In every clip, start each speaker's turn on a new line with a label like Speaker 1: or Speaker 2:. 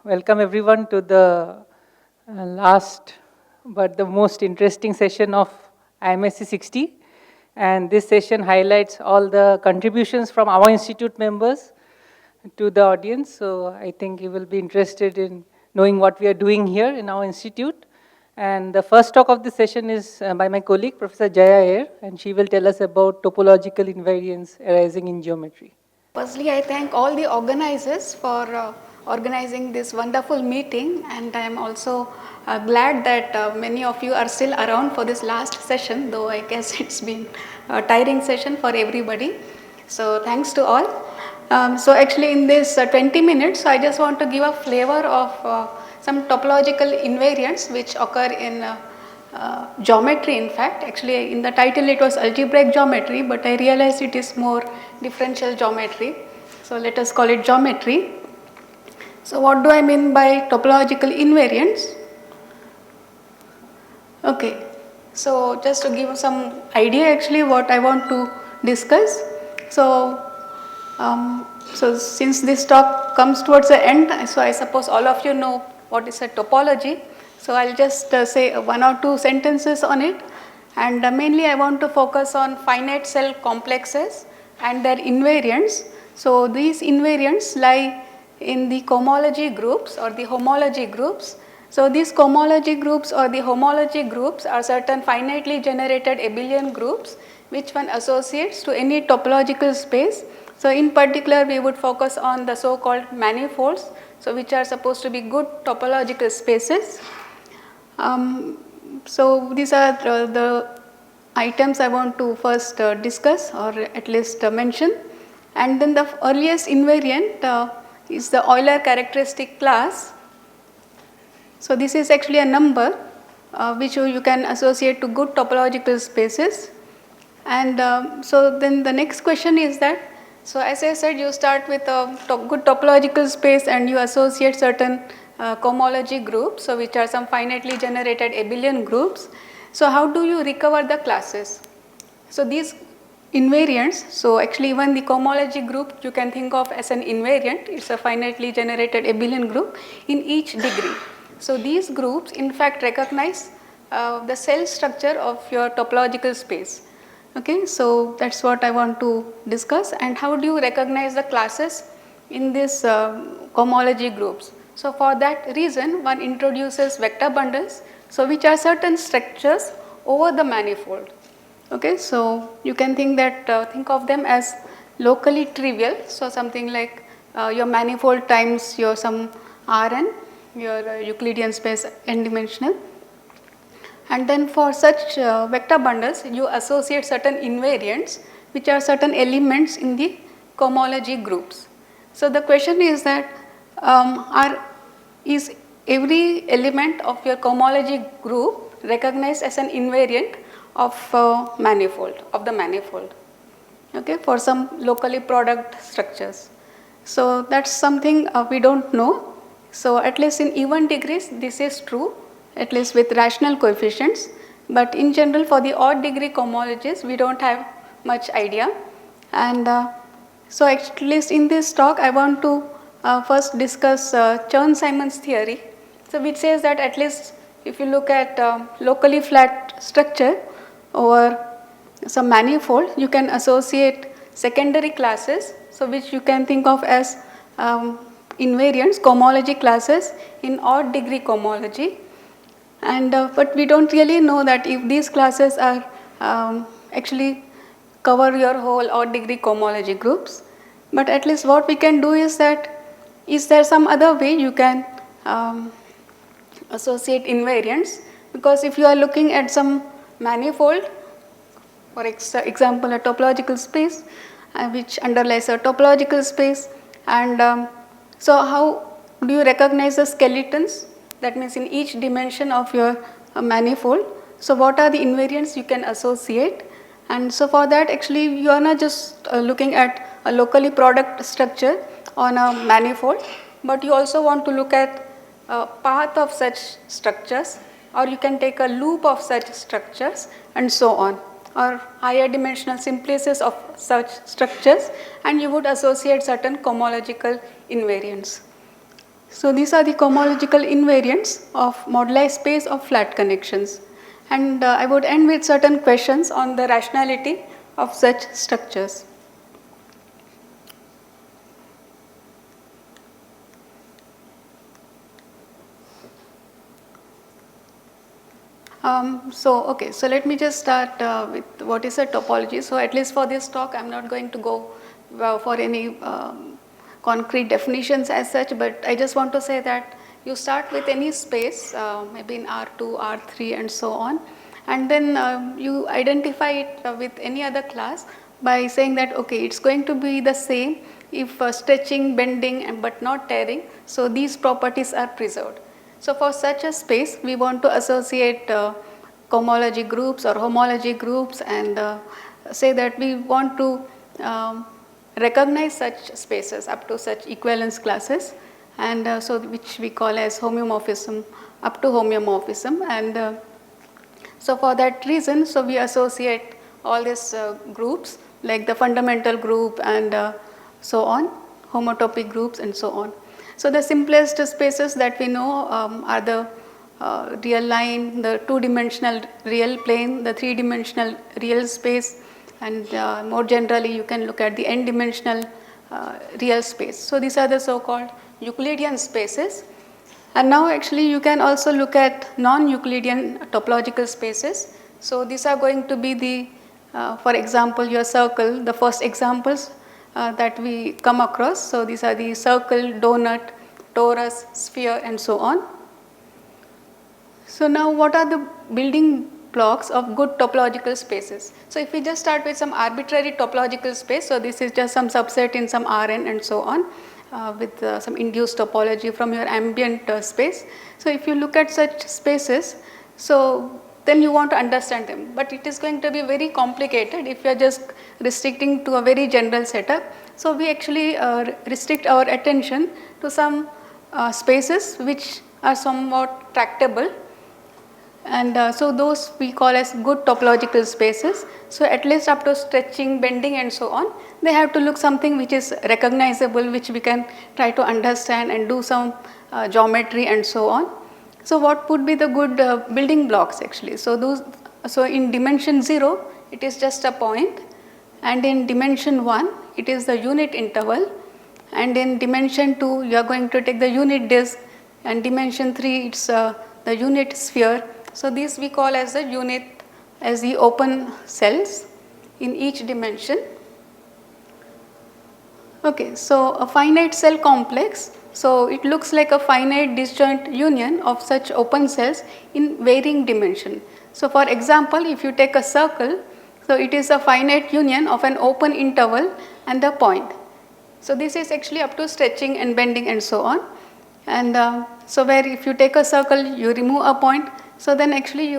Speaker 1: welcome everyone to the last but the most interesting session of IMSC 60. And this session highlights all the contributions from our institute members to the audience. So I think you will be interested in knowing what we are doing here in our institute. And the first talk of the session is by my colleague, Professor Jaya Iyer, and she will tell us about topological invariants arising in geometry.
Speaker 2: Firstly, I thank all the organizers for organizing this wonderful meeting, and I am also glad that many of you are still around for this last session, though I guess it's been a tiring session for everybody. So thanks to all. So actually in this 20 minutes, I just want to give a flavor of some topological invariants which occur in geometry. In fact, actually in the title it was algebraic geometry, but I realized it is more differential geometry. So let us call it geometry. So what do I mean by topological invariants? Okay, so just to give some idea actually what I want to discuss. So since this talk comes towards the end, so I suppose all of you know what is a topology. So I'll just say one or two sentences on it, and mainly I want to focus on finite cell complexes and their invariants. So these invariants lie in the cohomology groups or the homology groups. So these cohomology groups or the homology groups are certain finitely generated abelian groups which one associates to any topological space. So in particular we would focus on the so called manifolds, so which are supposed to be good topological spaces. So these are the items I want to first discuss or at least mention. And then the earliest invariant is the Euler characteristic class. So this is actually a number which you can associate to good topological spaces. And so then the next question is that, so as I said, you start with a good topological space and you associate certain cohomology groups, so which are some finitely generated abelian groups. So how do you recover the classes? So these invariants, so actually even the cohomology group you can think of as an invariant, it's a finitely generated abelian group in each degree. So these groups in fact recognize the cell structure of your topological space. Okay, so that's what I want to discuss. And how do you recognize the classes in these cohomology groups? So for that reason one introduces vector bundles, so which are certain structures over the manifold. Okay, so you can think of them as locally trivial, so something like your manifold times your some Rn, your Euclidean space n dimensional. And then for such vector bundles you associate certain invariants which are certain elements in the cohomology groups. So the question is that is every element of your cohomology group recognized as an invariant of the manifold, okay, for some locally product structures. So that's something we don't know. So at least in even degrees this is true, at least with rational coefficients, but in general for the odd degree cohomologies we don't have much idea. And so at least in this talk I want to first discuss Chern-Simons theory, so which says that at least if you look at locally flat structure over some manifold you can associate secondary classes, so which you can think of as invariants, cohomology classes in odd degree cohomology. And but we don't really know that if these classes are actually cover your whole odd degree cohomology groups, but at least what we can do is that, is there some other way you can associate invariants? Because if you are looking at some manifold, for example a topological space which underlies a topological space, and so how do you recognize the skeletons, that means in each dimension of your manifold? So what are the invariants you can associate? And so for that actually you are not just looking at a locally product structure on a manifold, but you also want to look at a path of such structures, or you can take a loop of such structures and so on, or higher dimensional simplices of such structures, and you would associate certain cohomological invariants. So these are the cohomological invariants of moduli space of flat connections. And I would end with certain questions on the rationality of such structures. So let me just start with what is a topology. So at least for this talk, I'm not going to go for any concrete definitions as such, but I just want to say that you start with any space, maybe in R2, R3 and so on, and then you identify it with any other class by saying that okay, it's going to be the same if stretching, bending but not tearing, so these properties are preserved. So for such a space, we want to associate cohomology groups or homology groups and say that we want to recognize such spaces up to such equivalence classes, and so which we call as homeomorphism up to homeomorphism. And so for that reason, so we associate all these groups like the fundamental group and so on, homotopic groups and so on. So the simplest spaces that we know are the real line, the two-dimensional real plane, the three-dimensional real space, and more generally you can look at the n-dimensional real space. So these are the so-called Euclidean spaces. And now actually you can also look at non-Euclidean topological spaces. So these are going to be the, for example, your circle, the first examples that we come across. So these are the circle, donut, torus, sphere and so on. So now what are the building blocks of good topological spaces? So if we just start with some arbitrary topological space, so this is just some subset in some Rn and so on with some induced topology from your ambient space. So if you look at such spaces, so then you want to understand them, but it is going to be very complicated if you are just restricting to a very general setup. So we actually restrict our attention to some spaces which are somewhat tractable, and so those we call as good topological spaces. So at least up to stretching, bending and so on, they have to look something which is recognizable, which we can try to understand and do some geometry and so on. So what would be the good building blocks actually? So in dimension 0 it is just a point, and in dimension 1 it is the unit interval, and in dimension 2 you are going to take the unit disk, and dimension 3 it's the unit sphere. So these we call as the unit, as the open cells in each dimension. Okay, so a finite cell complex, so it looks like a finite disjoint union of such open cells in varying dimension. So for example, if you take a circle, so it is a finite union of an open interval and a point. So this is actually up to stretching and bending and so on. And so where if you take a circle, you remove a point, so then actually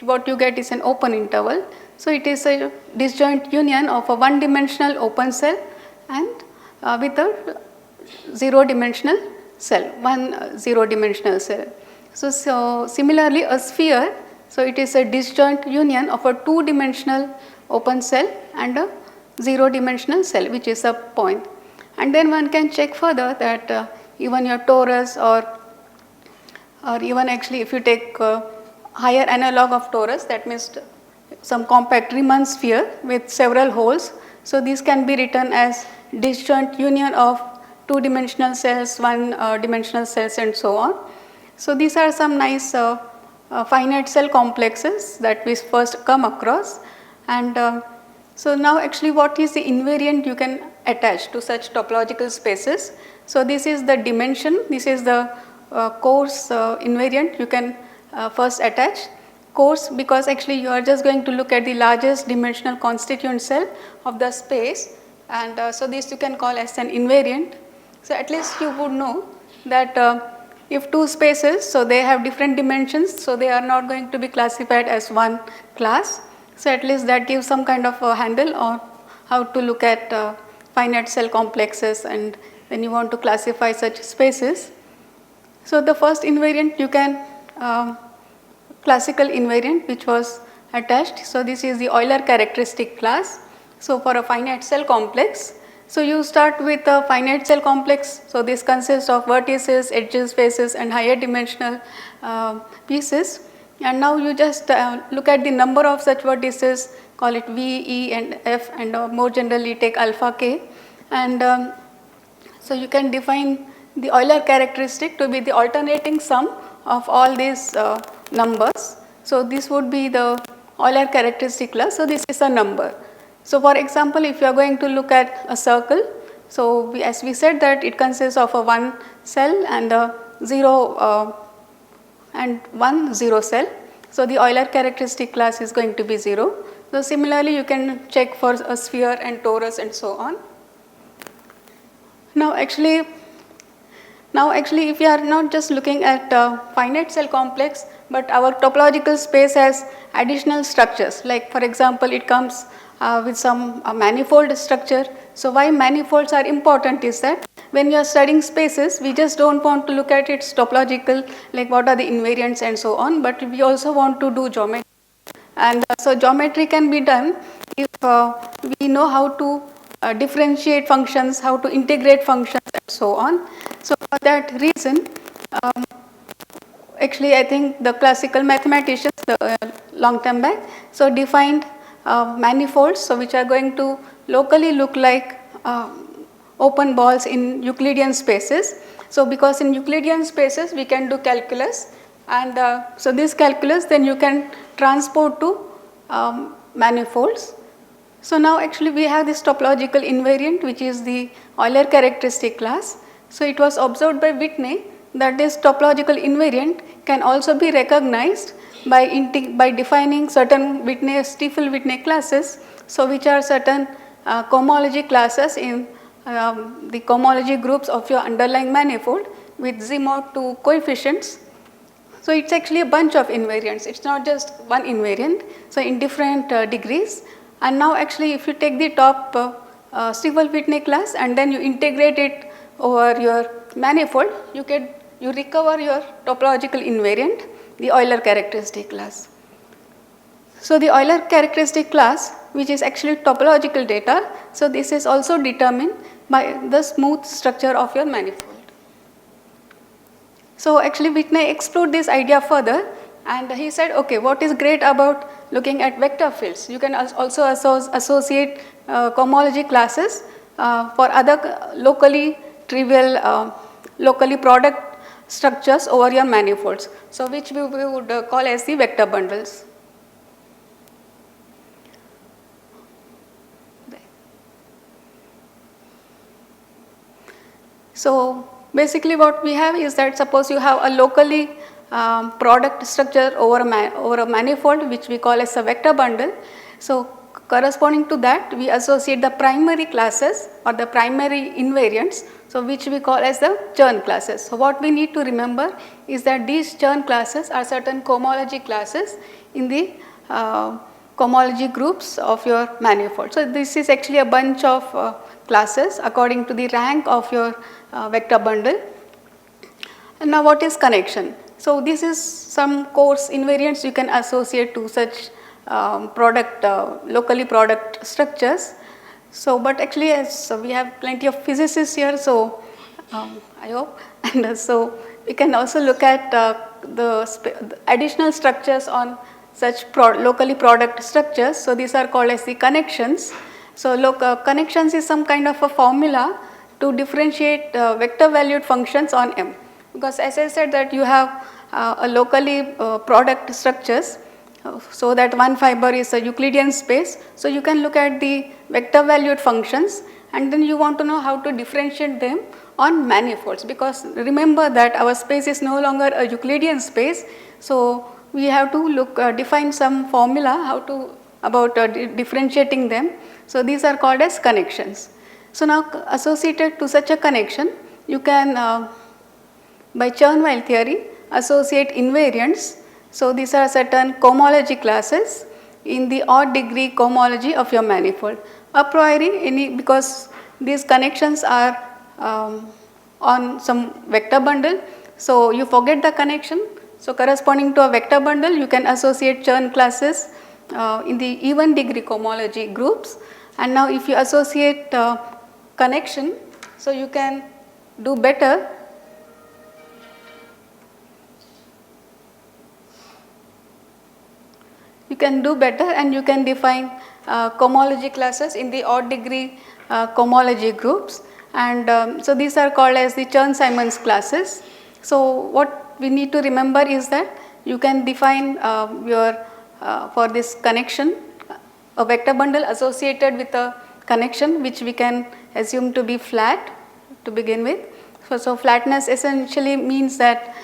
Speaker 2: what you get is an open interval. So it is a disjoint union of a one-dimensional open cell and with a zero-dimensional cell, one zero-dimensional cell. So similarly a sphere, so it is a disjoint union of a two-dimensional open cell and a zero-dimensional cell, which is a point. And then one can check further that even your torus or even actually if you take higher analog of torus, that means some compact Riemann sphere with several holes. So these can be written as disjoint union of two-dimensional cells, one-dimensional cells and so on. So these are some nice finite cell complexes that we first come across. And so now actually what is the invariant you can attach to such topological spaces? So this is the dimension, this is the coarse invariant you can first attach. Coarse because actually you are just going to look at the largest dimensional constituent cell of the space, and so this you can call as an invariant. So at least you would know that if two spaces, so they have different dimensions, so they are not going to be classified as one class. So at least that gives some kind of a handle on how to look at finite cell complexes and when you want to classify such spaces. So the first invariant you can classical invariant which was attached. So this is the Euler characteristic class. So for a finite cell complex, So you start with a finite cell complex. So this consists of vertices, edges, faces, and higher dimensional pieces. And now you just look at the number of such vertices, call it V, E, and F, and more generally take alpha k. And so you can define the Euler characteristic to be the alternating sum of all these numbers. So this would be the Euler characteristic class. So this is a number. So for example, if you are going to look at a circle, so as we said that it consists of a 1 cell and a 0 and 1 0 cell. So the Euler characteristic class is going to be 0. So similarly, you can check for a sphere and torus and so on. Now actually if you are not just looking at finite cell complex, but our topological space has additional structures, like for example it comes with some manifold structure. So why manifolds are important is that when you are studying spaces, we just don't want to look at its topological, like what are the invariants and so on, but we also want to do geometry. And so geometry can be done if we know how to differentiate functions, how to integrate functions and so on. So for that reason, actually I think the classical mathematicians long time back, so defined manifolds, so which are going to locally look like open balls in Euclidean spaces. So because in Euclidean spaces we can do calculus, and so this calculus then you can transport to manifolds. So now actually we have this topological invariant, which is the Euler characteristic class. So it was observed by Whitney that this topological invariant can also be recognized by defining certain Stiefel-Whitney classes, so which are certain cohomology classes in the cohomology groups of your underlying manifold with Z mod 2 coefficients. So it's actually a bunch of invariants, it's not just one invariant, so in different degrees. And now actually if you take the top Stiefel-Whitney class and then you integrate it over your manifold, you recover your topological invariant, the Euler characteristic class. So the Euler characteristic class, which is actually topological data, so this is also determined by the smooth structure of your manifold. So actually Whitney explored this idea further, and he said, okay, what is great about looking at vector fields? You can also associate cohomology classes for other locally trivial, locally product structures over your manifolds, so which we would call as the vector bundles. So basically what we have is that suppose you have a locally product structure over a manifold, which we call as a vector bundle. So corresponding to that, we associate the primary classes or the primary invariants, so which we call as the Chern classes. So what we need to remember is that these Chern classes are certain cohomology classes in the cohomology groups of your manifold. So this is actually a bunch of classes according to the rank of your vector bundle. And now what is connection? So this is some coarse invariants you can associate to such locally product structures. So but actually as we have plenty of physicists here, so I hope, and so we can also look at the additional structures on such locally product structures. So these are called as the connections. So connections is some kind of a formula to differentiate vector valued functions on M, because as I said that you have a locally product structures, so that one fiber is a Euclidean space. So you can look at the vector valued functions and then you want to know how to differentiate them on manifolds, because remember that our space is no longer a Euclidean space. So we have to define some formula about differentiating them. So these are called as connections. So now associated to such a connection, you can by Chern-Weil theory associate invariants. So these are certain cohomology classes in the odd degree cohomology of your manifold. A priori, because these connections are on some vector bundle, so you forget the connection. So corresponding to a vector bundle, you can associate Chern classes in the even degree cohomology groups. And now if you associate connection, so you can do better. You can do better and you can define cohomology classes in the odd degree cohomology groups, and so these are called as the Chern-Simons classes. So what we need to remember is that you can define for this connection a vector bundle associated with a connection which we can assume to be flat to begin with. So flatness essentially means that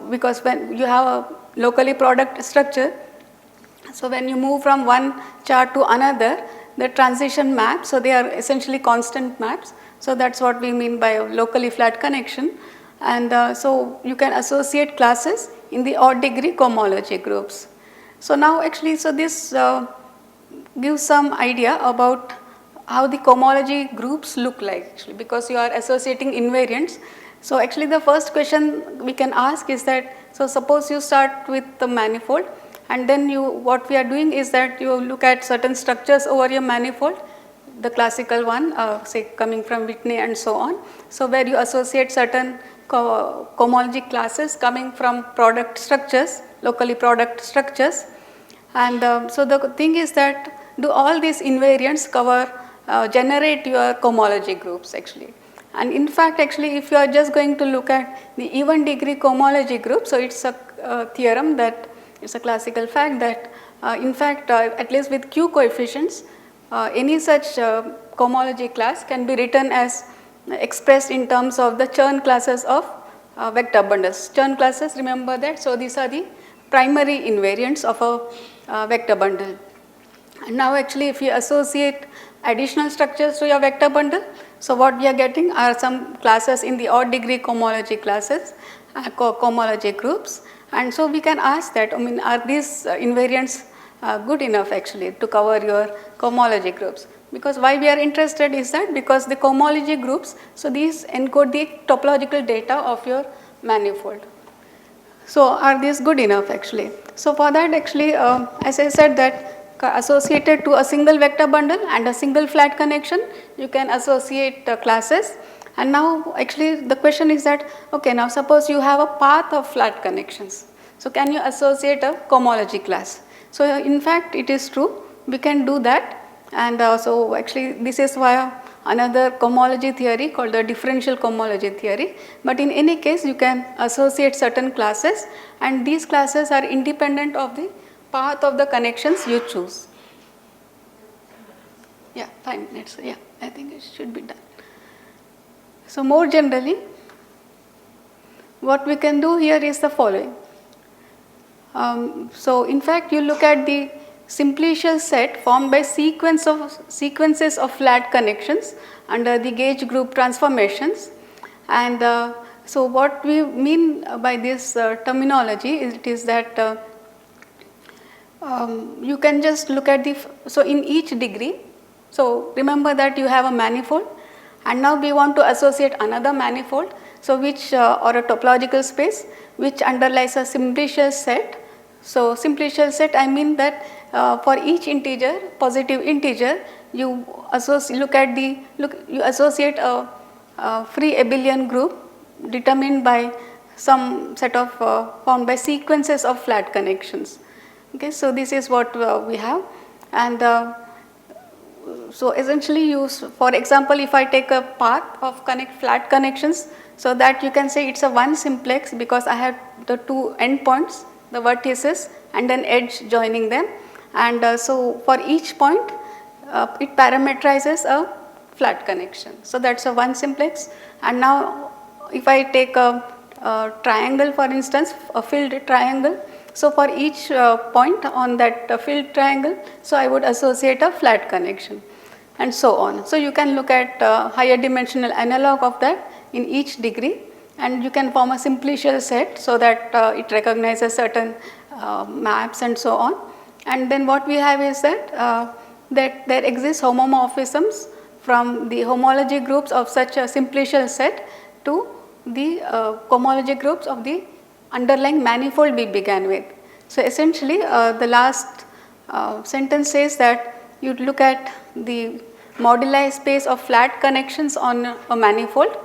Speaker 2: because when you have a locally product structure, so when you move from one chart to another, the transition maps, so they are essentially constant maps. So that's what we mean by a locally flat connection. And so you can associate classes in the odd degree cohomology groups. So now actually, so this gives some idea about how the cohomology groups look like actually, because you are associating invariants. So actually the first question we can ask is that, so suppose you start with the manifold, and then what we are doing is that you look at certain structures over your manifold, the classical one, say coming from Whitney and so on. So where you associate certain cohomology classes coming from product structures, locally product structures. And so the thing is that, do all these invariants generate your cohomology groups actually? And in fact, actually, if you are just going to look at the even degree cohomology group, so it's a theorem that it's a classical fact that in fact at least with Q coefficients, any such cohomology class can be written as expressed in terms of the Chern classes of vector bundles. Chern classes, remember that, so these are the primary invariants of a vector bundle. And now actually if you associate additional structures to your vector bundle, so what we are getting are some classes in the odd degree cohomology classes, cohomology groups. And so we can ask that, I mean, are these invariants good enough actually to cover your cohomology groups? Because why we are interested is that because the cohomology groups, so these encode the topological data of your manifold. So are these good enough actually? So for that actually, as I said that associated to a single vector bundle and a single flat connection, you can associate classes. And now actually the question is that, okay, now suppose you have a path of flat connections. So can you associate a cohomology class? So in fact it is true, we can do that. And so actually this is via another cohomology theory called the differential cohomology theory. But in any case you can associate certain classes, and these classes are independent of the path of the connections you choose. Yeah, 5 minutes. Yeah, I think it should be done. So more generally, what we can do here is the following. So in fact you look at the simplicial set formed by sequences of flat connections under the gauge group transformations. And so what we mean by this terminology is that you can just look at so in each degree, so remember that you have a manifold, and now we want to associate another manifold, so which or a topological space which underlies a simplicial set. So simplicial set, I mean that for each integer, positive integer, you associate a free abelian group determined by some set of formed by sequences of flat connections. Okay, so this is what we have. And so essentially for example, if I take a path of flat connections, so that you can say it's a one simplex because I have the two endpoints, the vertices and an edge joining them. And so for each point, it parameterizes a flat connection. So that's a one simplex. And now if I take a triangle, for instance, a filled triangle, so for each point on that filled triangle, so I would associate a flat connection, and so on. So you can look at higher dimensional analog of that in each degree, and you can form a simplicial set so that it recognizes certain maps and so on. And then what we have is that there exists homomorphisms from the homology groups of such a simplicial set to the cohomology groups of the underlying manifold we began with. So essentially the last sentence says that you look at the moduli space of flat connections on a manifold.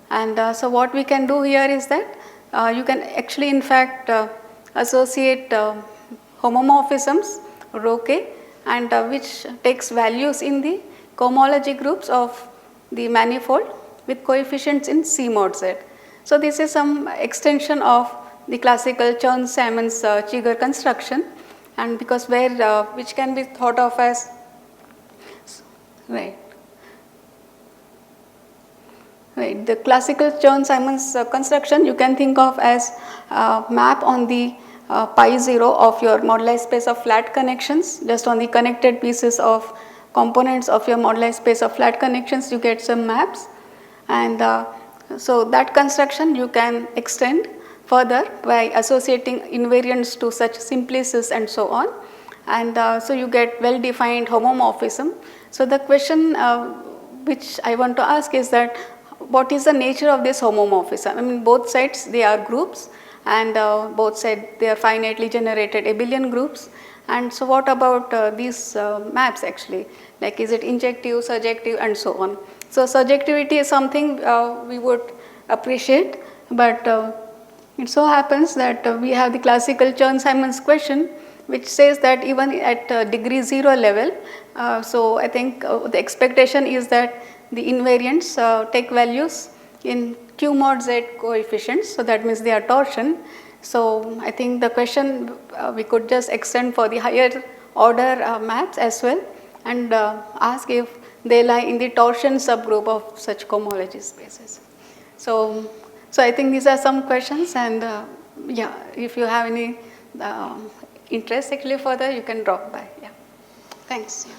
Speaker 2: And so what we can do here is that you can actually in fact associate homomorphisms rho k, and which takes values in the cohomology groups of the manifold with coefficients in C mod Z. So this is some extension of the classical Chern-Simons Cheeger construction, and because where which can be thought of as right. Right. The classical Chern-Simons construction you can think of as map on the pi 0 of your moduli space of flat connections. Just on the connected pieces of components of your moduli space of flat connections you get some maps, and so that construction you can extend further by associating invariants to such simplices and so on, and so you get well defined homomorphism. So the question which I want to ask is that what is the nature of this homomorphism? I mean, both sides they are groups, and both sides they are finitely generated abelian groups. And so what about these maps actually? Like, is it injective, surjective, and so on? So surjectivity is something we would appreciate, but it so happens that we have the classical Chern-Simons question, which says that even at degree 0 level, so I think the expectation is that the invariants take values in Q mod Z coefficients, so that means they are torsion. So I think the question we could just extend for the higher order maps as well, and ask if they lie in the torsion subgroup of such cohomology spaces. So I think these are some questions, and yeah, if you have any interest actually further, you can drop by. Yeah, thanks. Yeah.